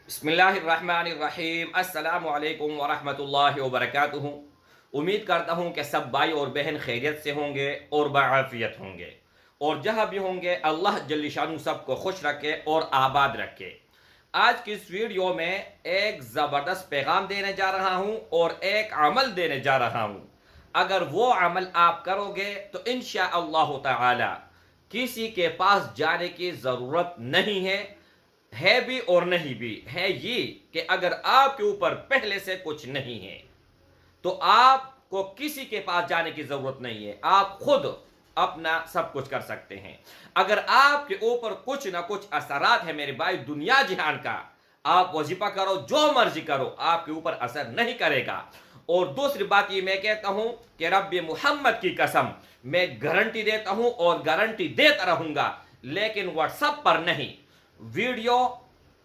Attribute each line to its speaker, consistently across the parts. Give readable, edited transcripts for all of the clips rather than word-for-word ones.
Speaker 1: बिस्मिल्लाहिर्रहमानिर्रहीम अस्सलामु अलैकुम वरहमतुल्लाहि वबरकातुहू। उम्मीद करता हूँ कि सब भाई और बहन खैरियत से होंगे और बाआफियत होंगे, और जहाँ भी होंगे अल्लाह जल्ल शानु सबको खुश रखे और आबाद रखे। आज की इस वीडियो में एक ज़बरदस्त पैगाम देने जा रहा हूँ और एक अमल देने जा रहा हूँ। अगर वो अमल आप करोगे तो इंशाअल्लाह ताला किसी के पास जाने की ज़रूरत नहीं है भी और नहीं भी है। ये कि अगर आपके ऊपर पहले से कुछ नहीं है तो आपको किसी के पास जाने की जरूरत नहीं है, आप खुद अपना सब कुछ कर सकते हैं। अगर आपके ऊपर कुछ ना कुछ असरात है मेरे भाई दुनिया जहान का, आप वजीफा करो जो मर्जी करो आपके ऊपर असर नहीं करेगा। और दूसरी बात ये मैं कहता हूं कि रब्बे मोहम्मद की कसम मैं गारंटी देता हूं और गारंटी देता रहूंगा, लेकिन व्हाट्सएप पर नहीं, वीडियो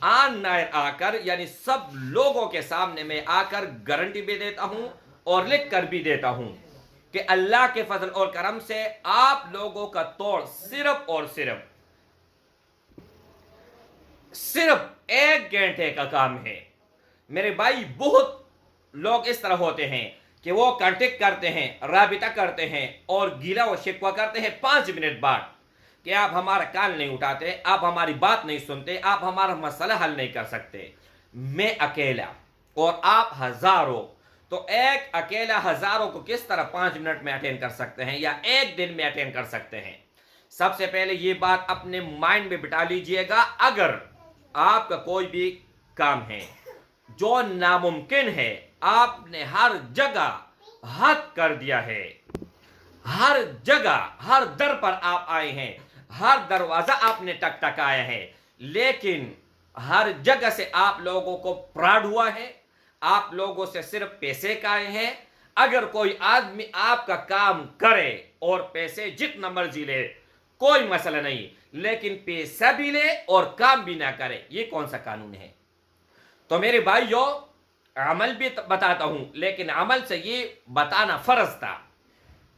Speaker 1: ऑन नायर आकर यानी सब लोगों के सामने में आकर गारंटी भी देता हूं और लिख कर भी देता हूं कि अल्लाह के फजल और करम से आप लोगों का तोड़ सिर्फ और सिर्फ 1 घंटे का काम है मेरे भाई। बहुत लोग इस तरह होते हैं कि वो कांटेक्ट करते हैं, राबिता करते हैं और गीला व शिकवा करते हैं 5 मिनट बाद कि आप हमारा कान नहीं उठाते, आप हमारी बात नहीं सुनते, आप हमारा मसला हल नहीं कर सकते। मैं अकेला और आप हजारों, तो एक अकेला हजारों को किस तरह 5 मिनट में अटेंड कर सकते हैं या एक दिन में अटेंड कर सकते हैं? सबसे पहले ये बात अपने माइंड में बिठा लीजिएगा। अगर आपका कोई भी काम है जो नामुमकिन है, आपने हर जगह हद कर दिया है, हर जगह हर दर पर आप आए हैं, हर दरवाजा आपने टकटकाया है, लेकिन हर जगह से आप लोगों को प्राड हुआ है, आप लोगों से सिर्फ पैसे का आए हैं। अगर कोई आदमी आपका काम करे और पैसे जितना मर्जी ले कोई मसला नहीं, लेकिन पैसा भी ले और काम भी ना करे, ये कौन सा कानून है? तो मेरे भाइयों, अमल भी बताता हूं, लेकिन अमल से ये बताना फर्ज था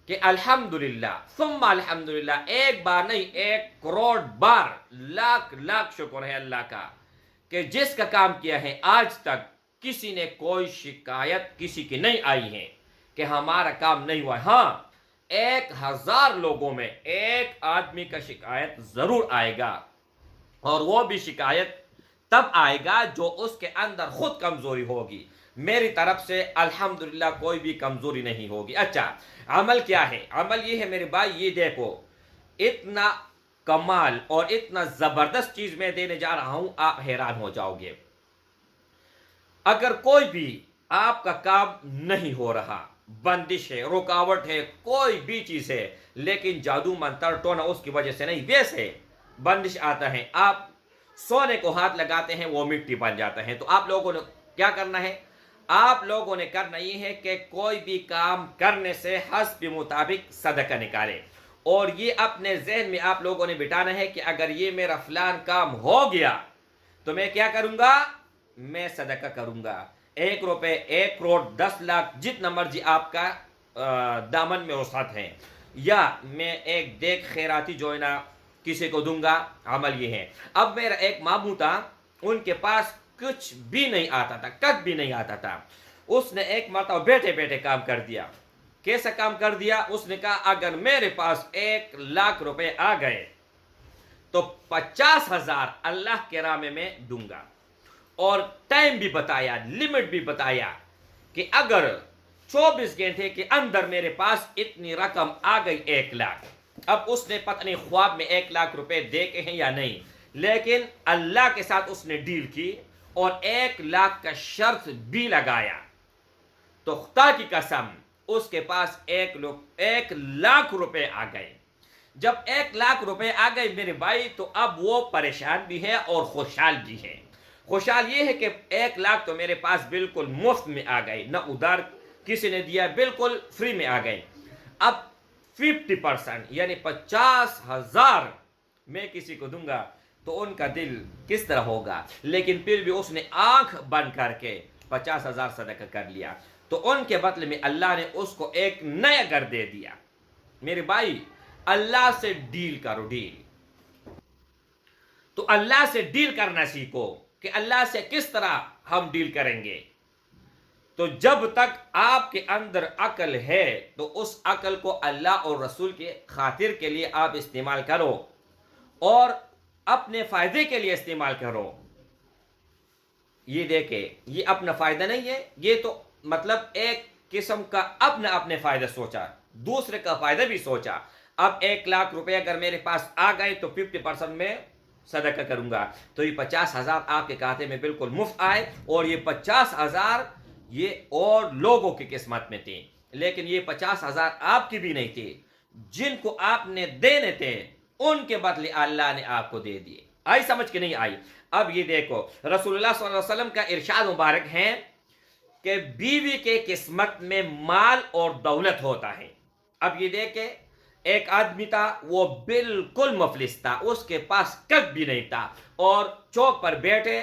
Speaker 1: कि अल्हम्दुलिल्लाह सुम्मा अल्हम्दुलिल्लाह, एक बार नहीं 1 करोड़ बार लाख लाख शुक्र है अल्लाह का कि जिसका काम किया है आज तक किसी ने कोई शिकायत किसी की नहीं आई है कि हमारा काम नहीं हुआ। हाँ, 1000 लोगों में एक आदमी का शिकायत जरूर आएगा, और वो भी शिकायत तब आएगा जो उसके अंदर खुद कमजोरी होगी। मेरी तरफ से अल्हम्दुलिल्लाह कोई भी कमजोरी नहीं होगी। अच्छा, अमल क्या है? अमल ये है मेरे भाई, ये देखो, इतना कमाल और इतना जबरदस्त चीज मैं देने जा रहा हूं, आप हैरान हो जाओगे। अगर कोई भी आपका काम नहीं हो रहा, बंदिश है, रुकावट है, कोई भी चीज है, लेकिन जादू मंत्र टोना उसकी वजह से नहीं, वैसे बंदिश आता है, आप सोने को हाथ लगाते हैं वो मिट्टी बन जाता है, तो आप लोगों ने क्या करना है? आप लोगों ने करना ये है कि कोई भी काम करने से हस्ब मुताबिक सदका निकाले, और ये अपने जहन में आप लोगों ने बिठाना है कि अगर ये मेरा फलान काम हो गया तो मैं क्या करूंगा? मैं सदका करूंगा। 1 रुपए, 1 करोड़, 10 लाख, जितना मर्जी आपका दामन में औसत है, या मैं एक देख खैराती जो है ना किसी को दूंगा। अमल ये है। अब मेरा एक मामू था, उनके पास कुछ भी नहीं आता था, कद भी नहीं आता था। उसने एक मरतबा बैठे बैठे काम कर दिया। कैसा काम कर दिया? उसने कहा अगर मेरे पास 1 लाख रुपए आ गए तो 50,000 अल्लाह के राह में मैं दूंगा, और टाइम भी बताया, लिमिट भी बताया कि अगर 24 घंटे के अंदर मेरे पास इतनी रकम आ गई 1 लाख। अब उसने पता नहीं ख्वाब में 1 लाख रुपए देखे हैं या नहीं, लेकिन अल्लाह के साथ उसने डील की और 1 लाख का शर्त भी लगाया। तो खुदा की कसम उसके पास 1 लाख रुपए आ गए। जब 1 लाख रुपए आ गए मेरे भाई, तो अब वो परेशान भी है और खुशहाल भी है। खुशहाल ये है कि 1 लाख तो मेरे पास बिल्कुल मुफ्त में आ गए, न उधार किसी ने दिया, बिल्कुल फ्री में आ गए। अब 50% यानी 50,000 मैं किसी को दूंगा तो उनका दिल किस तरह होगा? लेकिन फिर भी उसने आंख बंद करके 50,000 सदका कर लिया, तो उनके बदले में अल्लाह ने उसको एक नया घर दे दिया। मेरे भाई, अल्लाह से डील करो, डील। तो अल्लाह से डील करना सीखो। कि अल्लाह से किस तरह हम डील करेंगे। तो जब तक आपके अंदर अकल है तो उस अकल को अल्लाह और रसूल के खातिर के लिए आप इस्तेमाल करो और अपने फायदे के लिए इस्तेमाल करो। ये देखे, ये अपना फायदा नहीं है, ये तो मतलब एक किस्म का अपना अपने फायदा सोचा, दूसरे का फायदा भी सोचा। अब 1 लाख रुपए अगर मेरे पास आ गए तो 50% में सदका करूंगा, तो ये 50,000 आपके खाते में बिल्कुल मुफ्त आए और ये 50,000 ये और लोगों की किस्मत में थी, लेकिन ये 50,000 आपकी भी नहीं थी, जिनको आपने देने थे उनके बदले अल्लाह ने आपको दे दिए। आई समझ के नहीं आई? अब ये देखो, रसूलुल्लाह सल्लल्लाहु अलैहि वसल्लम का इरशाद मुबारक है कि बीवी के किस्मत में माल और दौलत होता है। अब ये देखे, एक आदमी था, वो बिल्कुल मुफलिस था, उसके पास कख भी नहीं था और चौक पर बैठे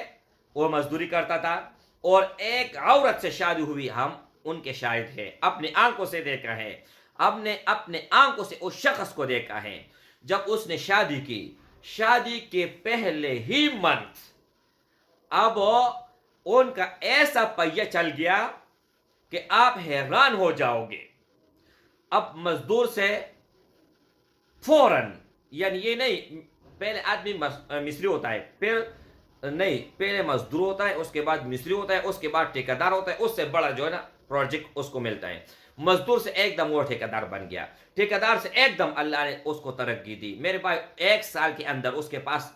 Speaker 1: वो मजदूरी करता था और एक औरत से शादी हुई, हम उनके शाहिद हैं, अपनी आंखों से देखा है, हमने अपने आंखों से उस शख्स को देखा है। जब उसने शादी की, शादी के पहले ही मंथ अब उनका ऐसा पहिया चल गया कि आप हैरान हो जाओगे। अब मजदूर से फौरन, यानी ये नहीं पहले आदमी मिस्त्री होता है, फिर नहीं, पहले मजदूर होता है, उसके बाद मिस्त्री होता है, उसके बाद ठेकेदार होता है, उससे बड़ा जो है ना प्रोजेक्ट उसको मिलता है। मजदूर से एकदम वो ठेकेदार बन गया, ठेकेदार से एकदम अल्लाह ने उसको तरक्की दी। मेरे भाई 1 साल के अंदर उसके पास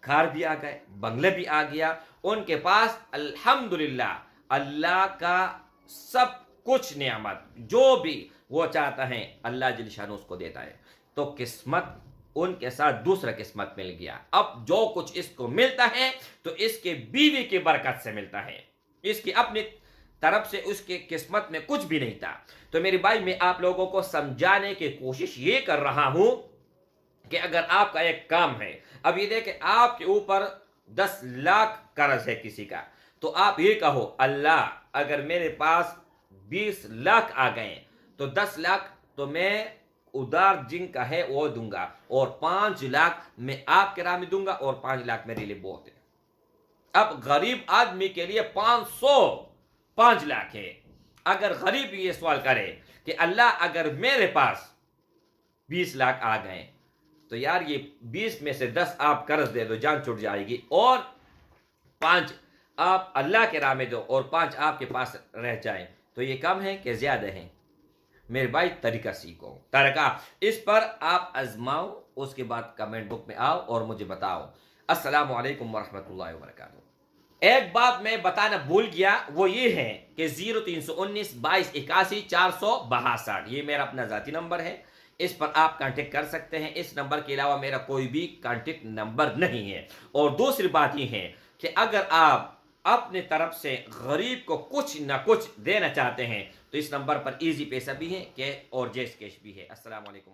Speaker 1: घर भी आ गए, बंगले भी आ गया, उनके पास अल्हम्दुलिल्लाह अल्लाह का सब कुछ नियामत, जो भी वो चाहता है अल्लाह जल्ल शान उसको देता है। तो किस्मत उनके साथ दूसरा किस्मत मिल गया। अब जो कुछ इसको मिलता है तो इसके बीवी की बरकत से मिलता है, इसकी अपनी तरफ से उसके किस्मत में कुछ भी नहीं था। तो मेरे भाई, मैं आप लोगों को समझाने की कोशिश ये कर रहा हूं कि अगर आपका एक काम है, अब ये देखें आपके ऊपर 10 लाख कर्ज है किसी का, तो आप ये कहो अल्लाह अगर मेरे पास 20 लाख आ गए तो 10 लाख तो मैं उधार जिनका है वो दूंगा और 5 लाख मैं आपके राह में दूंगा और 5 लाख मेरे लिए बहुत है। अब गरीब आदमी के लिए 5 लाख है। अगर गरीब ये सवाल करे कि अल्लाह अगर मेरे पास 20 लाख आ गए तो यार ये 20 में से 10 आप कर्ज दे दो, जान छूट जाएगी, और 5 आप अल्लाह के राह में दो और 5 आपके पास रह जाए, तो ये कम है कि ज्यादा है? मेरे भाई तरीका सीखो, तरीका इस पर आप आजमाओ, उसके बाद कमेंट बुक में आओ और मुझे बताओ। अस्सलामु अलैकुम वरहमतुल्लाहि वबरकातुहू। एक बात मैं बताना भूल गया, वो ये है कि 0319 22 81 462 ये मेरा अपना ज़ाती नंबर है, इस पर आप कांटेक्ट कर सकते हैं। इस नंबर के अलावा मेरा कोई भी कांटेक्ट नंबर नहीं है। और दूसरी बात ये है कि अगर आप अपने तरफ से गरीब को कुछ ना कुछ देना चाहते हैं तो इस नंबर पर इजी पैसा भी है और जैस कैश भी है। अस्सलाम वालेकुम।